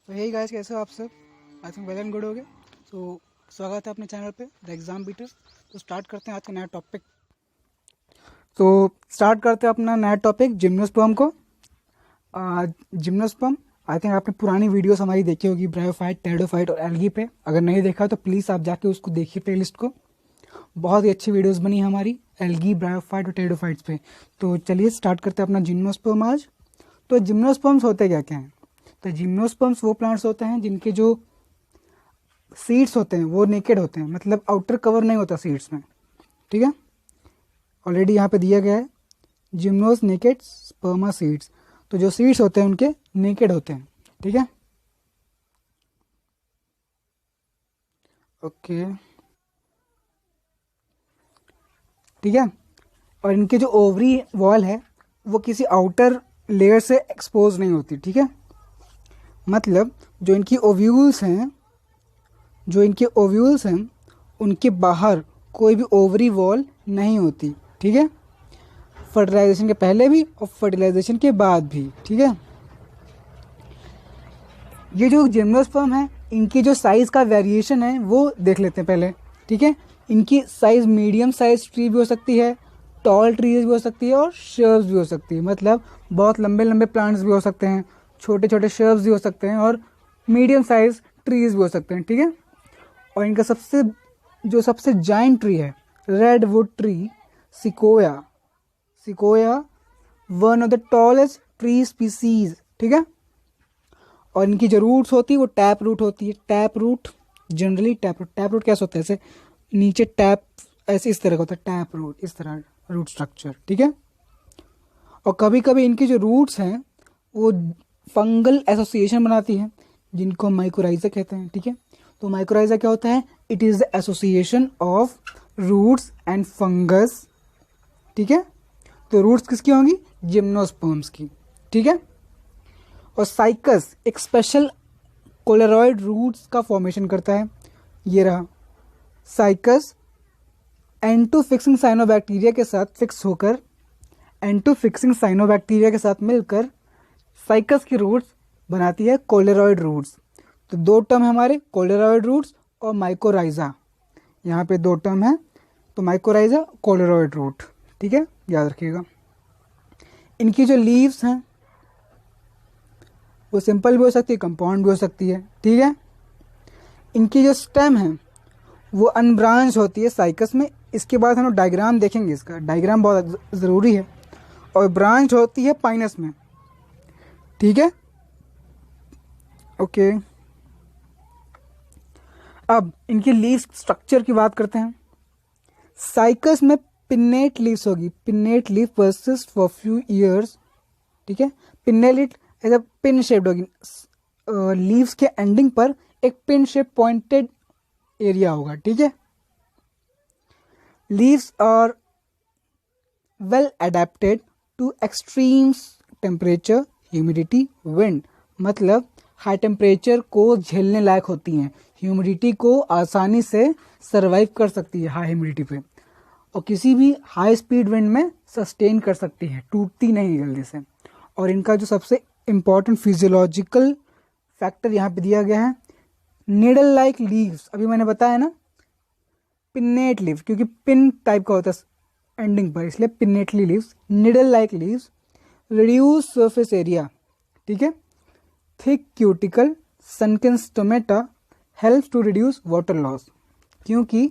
तो यही गाइस, कैसे हो आप सब? I think well and good हो गए। तो स्वागत है अपने चैनल पे द एग्ज़ाम बीटर। तो स्टार्ट करते हैं आज का नया टॉपिक। तो स्टार्ट करते हैं अपना नया टॉपिक जिम्नोस्पर्म को। जिम्नोस्पर्म, आई थिंक आपने पुरानी वीडियोस हमारी देखी होगी, ब्रायोफाइट, टेरिडोफाइट और एल्गी पे। अगर नहीं देखा तो प्लीज़ आप जाके उसको देखिए, प्लेलिस्ट को। बहुत ही अच्छी वीडियोस बनी हमारी एल्गी, ब्रायोफाइट और टेरिडोफाइट्स पे। तो चलिए स्टार्ट करते हैं अपना जिम्नोस्पर्म आज। तो जिम्नोस्पर्म्स होते क्या क्या हैं? तो जिम्नोस्पर्म्स वो प्लांट्स होते हैं जिनके जो सीड्स होते हैं वो नेकेड होते हैं, मतलब आउटर कवर नहीं होता सीड्स में। ठीक है, ऑलरेडी यहाँ पे दिया गया है जिम्नोस नेकेड स्पर्मा सीड्स। तो जो सीड्स होते हैं उनके नेकेड होते हैं। ठीक है, ओके, ठीक है। और इनके जो ओवरी वॉल है वो किसी आउटर लेयर से एक्सपोज नहीं होती। ठीक है, मतलब जो इनके ओव्यूल्स हैं उनके बाहर कोई भी ओवरी वॉल नहीं होती। ठीक है, फर्टिलाइजेशन के पहले भी और फर्टिलाइजेशन के बाद भी। ठीक है, ये जो जिम्नोस्पर्म है इनकी जो साइज़ का वेरिएशन है वो देख लेते हैं पहले। ठीक है, इनकी साइज़ मीडियम साइज ट्री भी हो सकती है, टॉल ट्रीज भी हो सकती है और शर्ब्स भी हो सकती है। मतलब बहुत लंबे लंबे प्लांट्स भी हो सकते हैं, छोटे छोटे शर्ब्स भी हो सकते हैं और मीडियम साइज ट्रीज भी हो सकते हैं। ठीक है, और इनका सबसे जाइंट ट्री है red wood tree, sequoia. Sequoia one of the tallest tree species. ठीक है, और इनकी जो रूट्स होती है वो टैप रूट होती है। Tap root, generally tap root कैसा होता है? ऐसे नीचे टैप, ऐसे इस तरह का होता है टैप रूट, इस तरह रूट स्ट्रक्चर। ठीक है, और कभी कभी इनकी जो रूट्स हैं वो फंगल एसोसिएशन बनाती है जिनको माइकोराइजा कहते हैं। ठीक है, तो माइकोराइजा क्या होता है? It is the association of roots and fungus. ठीक है, तो रूट्स किसकी होंगी? जिम्नोस्पर्म्स की। ठीक है, और साइकस एक स्पेशल कोलेरॉइड रूट्स का फॉर्मेशन करता है। ये रहा साइकस, एंटो फिक्सिंग साइनोबैक्टीरिया के साथ फिक्स होकर, एंटो फिक्सिंग साइनोबैक्टीरिया के साथ मिलकर साइकस की रूट्स बनाती है कोलेरॉइड रूट्स। तो दो टर्म है हमारे, कोलेरॉइड रूट्स और माइकोराइजा। यहाँ पे दो टर्म है, तो माइकोराइजा, कोलेरॉइड रूट। ठीक है, याद रखिएगा। इनकी जो लीव्स हैं वो सिंपल भी हो सकती है, कंपाउंड भी हो सकती है। ठीक है, इनकी जो स्टेम है वो अनब्रांच होती है साइकस में। इसके बाद हम लोग डायग्राम देखेंगे, इसका डायग्राम बहुत ज़रूरी है। और ब्रांच होती है पाइनस में। ठीक है, ओके। अब इनकी लीव्स स्ट्रक्चर की बात करते हैं। साइकस में पिन्नेट लीव्स होगी, pinnate leaf persist for few years. ठीक है, पिन्नेट ऐसा पिन शेप्ड होगी, लीव्स के एंडिंग पर एक पिन शेप पॉइंटेड एरिया होगा। ठीक है, leaves are well adapted to extremes temperature, humidity, wind. मतलब हाई टेम्परेचर को झेलने लायक होती हैं, ह्यूमिडिटी को आसानी से सरवाइव कर सकती है हाई ह्यूमिडिटी पे, और किसी भी हाई स्पीड विंड में सस्टेन कर सकती है, टूटती नहीं जल्दी से। और इनका जो सबसे इम्पॉर्टेंट फिजियोलॉजिकल फैक्टर यहाँ पे दिया गया है, निडल लाइक लीव्स। अभी मैंने बताया ना पिन्नेट लीव, क्योंकि पिन टाइप का होता है एंडिंग पर, इसलिए pinnately leaves, needle like leaves, reduce surface area. ठीक है, thick cuticle, sunken stomata helps to reduce water loss. क्योंकि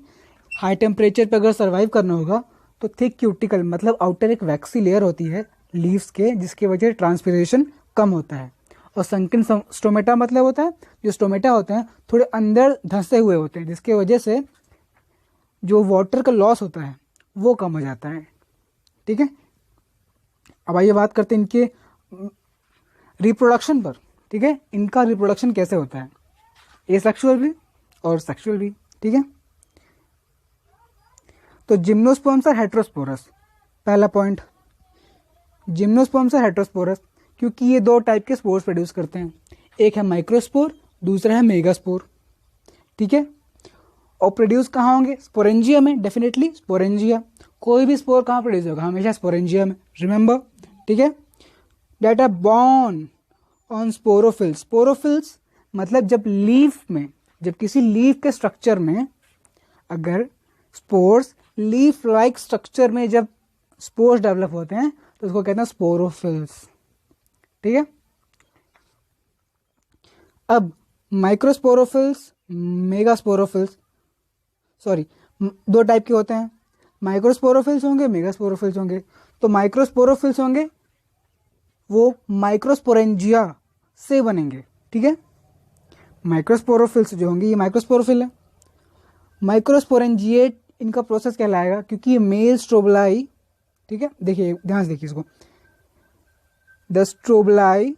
हाई टेम्परेचर पर अगर सर्वाइव करना होगा तो थिक क्यूटिकल मतलब आउटर एक वैक्सी लेयर होती है लीव्स के, जिसकी वजह से ट्रांसपिरेशन कम होता है। और संकिन स्टोमेटा मतलब होता है, जो स्टोमेटा होते हैं थोड़े अंदर धंसे हुए होते हैं, जिसके वजह से जो वाटर का लॉस होता है वो कम हो जाता है। ठीक है, अब आइए बात करते हैं इनके रिप्रोडक्शन पर। ठीक है, इनका रिप्रोडक्शन कैसे होता है, एसेक्सुअल भी और सेक्सुअल भी। ठीक है, तो जिम्नोस्पर्म्स आर हेटेरोस्पोरस। पहला पॉइंट, जिम्नोस्पर्म्स आर हेटेरोस्पोरस क्योंकि ये दो टाइप के स्पोर्स प्रोड्यूस करते हैं, एक है माइक्रोस्पोर, दूसरा है मेगास्पोर। ठीक है, और प्रोड्यूस कहाँ होंगे? स्पोरेंजिया में, डेफिनेटली स्पोरेंजिया। कोई भी स्पोर कहाँ प्रोड्यूस होगा? हमेशा स्पोरेंजिया में, रिमेंबर। ठीक है, they are born on sporophylls. Sporophylls मतलब जब लीफ में, जब किसी लीफ के स्ट्रक्चर में अगर स्पोर्स, लीफ लाइक स्ट्रक्चर में जब स्पोर्स डेवलप होते हैं तो उसको कहते हैं स्पोरोफिल्स। ठीक है। अब माइक्रोस्पोरोफिल्स, मेगास्पोरोफिल्स, सॉरी, दो टाइप के होते हैं, माइक्रोस्पोरोफिल्स होंगे, मेगास्पोरोफिल्स होंगे। तो माइक्रोस्पोरोफिल्स होंगे वो माइक्रोस्पोरेंजिया से बनेंगे। ठीक है। माइक्रोस्पोरोफिल्स जो होंगे ये माइक्रोस्पोरोफिल है। माइक्रोस्पोरेंजिएट इनका प्रोसेस कहलाएगा क्योंकि ये मेल स्ट्रोबलाई, ठीक है, देखिए ध्यान से देखिए इसको, the strobili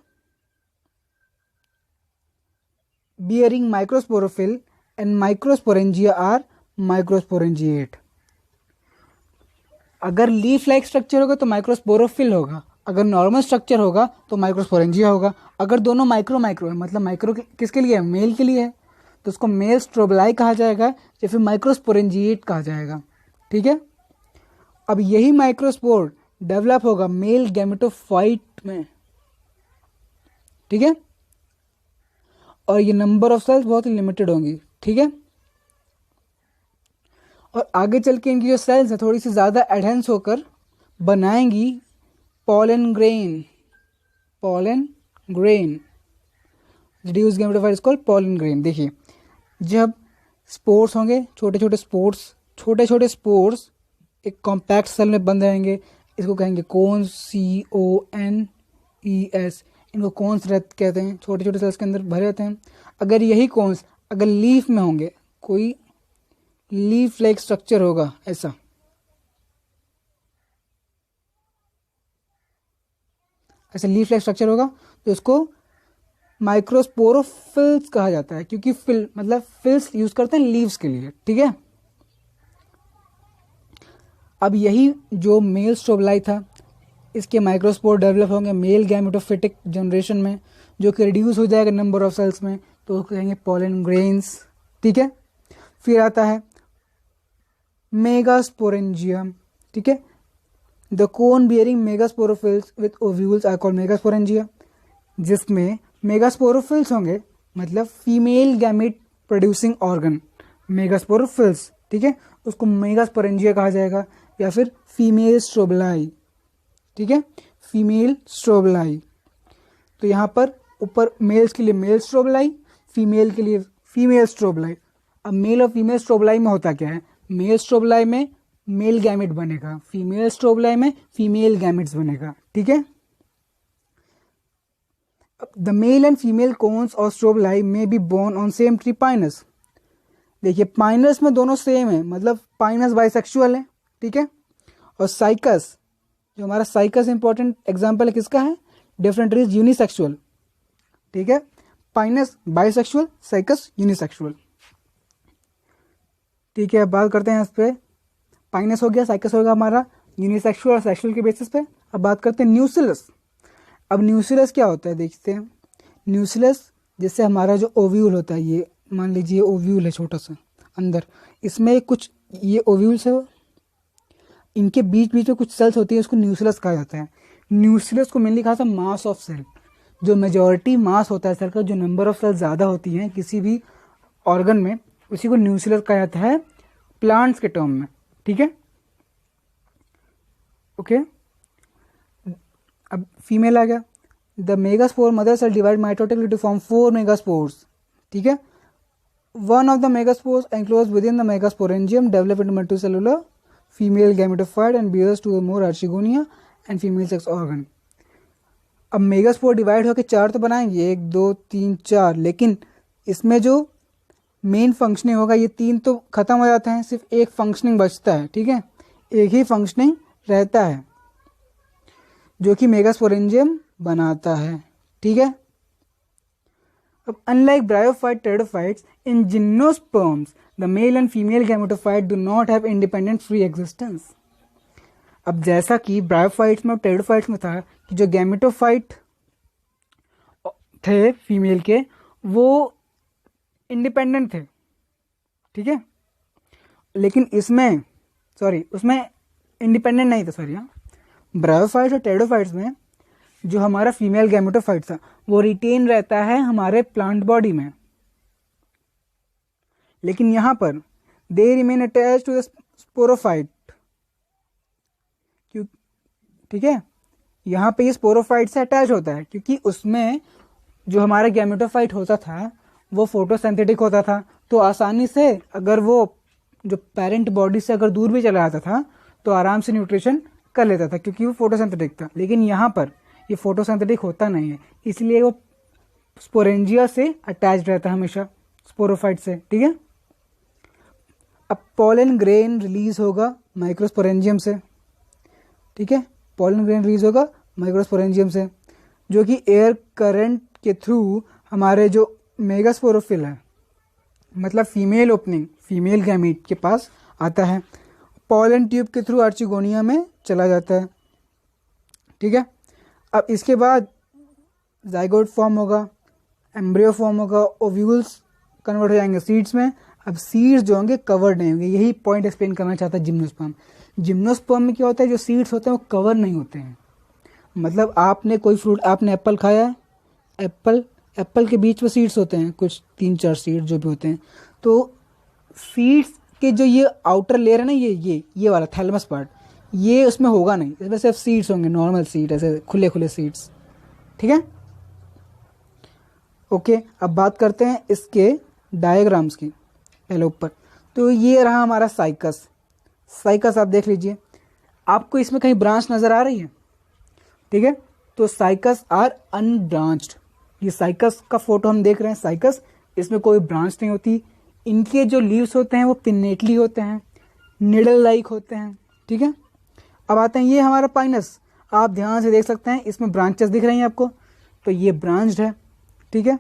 bearing microsporophyll and microsporangia are microsporangiate. अगर लीफ लाइक स्ट्रक्चर होगा तो माइक्रोस्पोरोफिल होगा, अगर नॉर्मल स्ट्रक्चर होगा तो माइक्रोस्पोरेंजिया होगा। अगर दोनों माइक्रो माइक्रो है, मतलब माइक्रो किसके लिए है, मेल के लिए है, तो उसको मेल स्ट्रोबलाई कहा जाएगा या फिर माइक्रोस्पोरेंजिएट कहा जाएगा। ठीक है। अब यही माइक्रोस्पोर डेवलप होगा मेल गैमेटोफाइट में। ठीक है। और ये नंबर ऑफ सेल्स बहुत ही लिमिटेड होंगी। ठीक है। और आगे चल के इनकी जो सेल्स है थोड़ी सी ज़्यादा एडहेंस होकर बनाएंगी pollen grain, pollen grain, reduced gametophyte is called pollen grain। देखिए जब स्पोर्स होंगे, छोटे छोटे स्पोर्स एक कॉम्पैक्ट सेल में बंद रहेंगे, इसको कहेंगे कोन्स, CONES। इनको कोन्स कहते हैं, छोटे छोटे सेल्स के अंदर भरे रहते हैं। अगर यही कोन्स अगर लीफ में होंगे, कोई लीफ लाइक स्ट्रक्चर होगा ऐसा, ऐसे लीफ लाइक स्ट्रक्चर होगा तो इसको माइक्रोस्पोरोफिल्स कहा जाता है, क्योंकि फिल मतलब फिल्स यूज करते हैं लीव्स के लिए। ठीक है। अब यही जो मेल स्ट्रोबलाई था इसके माइक्रोस्पोर डेवलप होंगे मेल गैमेटोफिटिक जनरेशन में, जो कि रिड्यूस हो जाएगा नंबर ऑफ सेल्स में, तो उसको कहेंगे पोलन ग्रेन्स। ठीक है। फिर आता है मेगास्पोरेंजियम। ठीक है। The cone bearing megasporophylls with ovules are called megasporangia, जिसमें मेगास्पोरोफिल्स होंगे, मतलब female gamete producing organ megasporophylls. ठीक है। उसको मेगास्पोरेंजिया कहा जाएगा या फिर फीमेल स्ट्रोबलाई। ठीक है। फीमेल स्ट्रोबलाई। तो यहाँ पर ऊपर मेल्स के लिए मेल स्ट्रोबलाई, फीमेल के लिए फीमेल स्ट्रोबलाई। अब मेल और फीमेल स्ट्रोबलाई में होता क्या है, मेल स्ट्रोबलाई में मेल गैमेट बनेगा, फीमेल स्ट्रोबलाई में फीमेल गैमेट्स बनेगा। ठीक है। The male and female cones और स्ट्रोबलाई में be borne on same tree Pinus. देखिए पाइनस में दोनों सेम है, मतलब पाइनस बाइसेक्सुअल है। ठीक है। और साइकस, जो हमारा साइकस इंपॉर्टेंट एग्जाम्पल है किसका है, डिफरेंट ट्रीज यूनिसेक्सुअल। ठीक है। Pinus bisexual, cycas unisexual. ठीक है। अब बात करते हैं इस पे, पाइनस हो गया, साइकस होगा हमारा यूनिसेक्सुअल और सेक्सुअल के बेसिस पे। अब बात करते हैं न्यूसिलस। अब न्यूसिलस क्या होता है देखते हैं। न्यूसिलस जैसे हमारा जो ओव्यूल होता है, ये मान लीजिए ओव्यूल है छोटा सा अंदर, इसमें कुछ ये ओव्यूल्स है, इनके बीच बीच में कुछ सेल्स होती है, उसको न्यूसिलस कहा जाता है। न्यूसिलस को मेनली कहा था मास ऑफ सेल, जो मेजॉरिटी मास होता है सेल का, जो नंबर ऑफ सेल ज़्यादा होती हैं किसी भी ऑर्गन में, उसी को न्यूसिलस कहा जाता है प्लांट्स के टर्म में। ठीक है। ओके। अब फीमेल आ गया। The megaspore mother cell divide mitotically to form 4 megaspores. ठीक है। One of the megaspores enclose within the megasporangium develop into multicellular female gametophyte and bears two more archegonia and female sex organ. अब megaspore divide होकर 4 तो बनाएंगे, 1 2 3 4, लेकिन इसमें जो main functioning होगा ये 3 तो खत्म हो जाते हैं, सिर्फ एक फंक्शनिंग बचता है। ठीक है। एक ही फंक्शनिंग रहता है जो कि मेगास्पोरेंजियम बनाता है। ठीक है। अब unlike bryophyte pteridophytes in gymnosperms the male and female gametophyte do not have independent free existence. अब जैसा कि ब्रायोफाइट्स में और टेरिडोफाइट्स में था कि जो गैमेटोफाइट थे फीमेल के वो इंडिपेंडेंट थे। ठीक है। लेकिन इसमें उसमें इंडिपेंडेंट नहीं था, ब्रायोफाइट्स और टेरिडोफाइट्स में जो हमारा फीमेल गैमेटोफाइट था वो रिटेन रहता है हमारे प्लांट बॉडी में, लेकिन यहाँ पर they remain attach to the sporophyte. क्यों? ठीक है, यहाँ पे ये स्पोरोफाइट से अटैच होता है क्योंकि उसमें जो हमारा गैमेटोफाइट होता था वो फोटोसिंथेटिक होता था, तो आसानी से अगर वो जो पेरेंट बॉडी से अगर दूर भी चला जाता था तो आराम से न्यूट्रिशन कर लेता था क्योंकि वो फोटोसिंथेटिक था। लेकिन यहाँ पर ये फोटोसिंथेटिक होता नहीं है, इसलिए वो स्पोरेंजिया से अटैच रहता है हमेशा स्पोरोफाइट से। ठीक है, अब पॉलन ग्रेन रिलीज होगा माइक्रोस्पोरेंजियम से। ठीक है, पॉलन ग्रेन रिलीज होगा माइक्रोस्पोरेंजियम से, जो कि एयर करंट के थ्रू हमारे जो मेगास्पोरोफिल है, मतलब फीमेल ओपनिंग, फीमेल गैमीट के पास आता है, पॉलन ट्यूब के थ्रू आर्चिगोनिया में चला जाता है। ठीक है, अब इसके बाद जाइगोट फॉर्म होगा, एम्ब्रियो फॉर्म होगा, ओव्यूल्स कन्वर्ट हो जाएंगे सीड्स में। अब सीड्स जो होंगे कवर्ड नहीं होंगे, यही पॉइंट एक्सप्लेन करना चाहता है जिम्नोस्पर्म। जिम्नोस्पर्म में क्या होता है, जो सीड्स होते हैं वो कवर नहीं होते हैं। मतलब आपने कोई फ्रूट, आपने एप्पल खाया है, एप्पल के बीच में सीड्स होते हैं, कुछ 3-4 सीड्स जो भी होते हैं, तो सीड्स के जो ये आउटर लेयर है ना, ये वाला थैलेमस पार्ट, ये उसमें होगा नहीं, इसमें सिर्फ सीड्स होंगे, नॉर्मल सीड, ऐसे खुले खुले सीड्स। ठीक है, ओके। अब बात करते हैं इसके डायग्राम्स की, पहले ऊपर। तो ये रहा हमारा साइकस। साइकस आप देख लीजिए, आपको इसमें कहीं ब्रांच नज़र आ रही है? ठीक है, तो साइकस आर अनब्रांच्ड। ये साइकस का फोटो हम देख रहे हैं, साइकस, इसमें कोई ब्रांच नहीं होती। इनके जो लीव्स होते हैं वो पिन्नेटली होते हैं, निडल लाइक होते हैं। ठीक है, अब आते हैं ये हमारा पाइनस। आप ध्यान से देख सकते हैं इसमें ब्रांचेस दिख रही हैं आपको, तो ये ब्रांच्ड है। ठीक है,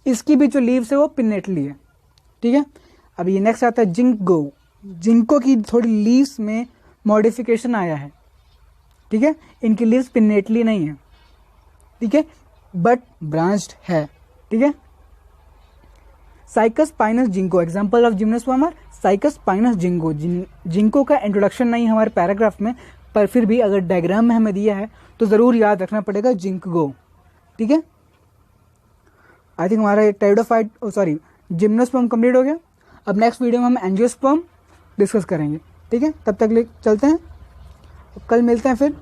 इसकी भी जो लीव्स है वो पिन्नेटली है। ठीक है, अब ये नेक्स्ट आता है जिंको। जिंको की थोड़ी लीव्स में मॉडिफिकेशन आया है। ठीक है, इनकी लीव्स पिन्नेटली नहीं है, ठीक है, बट ब्रांच्ड है। ठीक है, Cycas Pinus Ginkgo, example of gymnosperm are Cycas Pinus Ginkgo. Ginkgo का इंट्रोडक्शन नहीं हमारे पैराग्राफ में, पर फिर भी अगर डायग्राम में हमें दिया है तो ज़रूर याद रखना पड़ेगा जिंको। ठीक है, आई थिंक हमारा टाइडोफाइट, जिम्नोस्पर्म कंप्लीट हो गया। अब नेक्स्ट वीडियो में हम एंजियोस्पर्म डिस्कस करेंगे। ठीक है, तब तक चलते हैं, कल मिलते हैं फिर।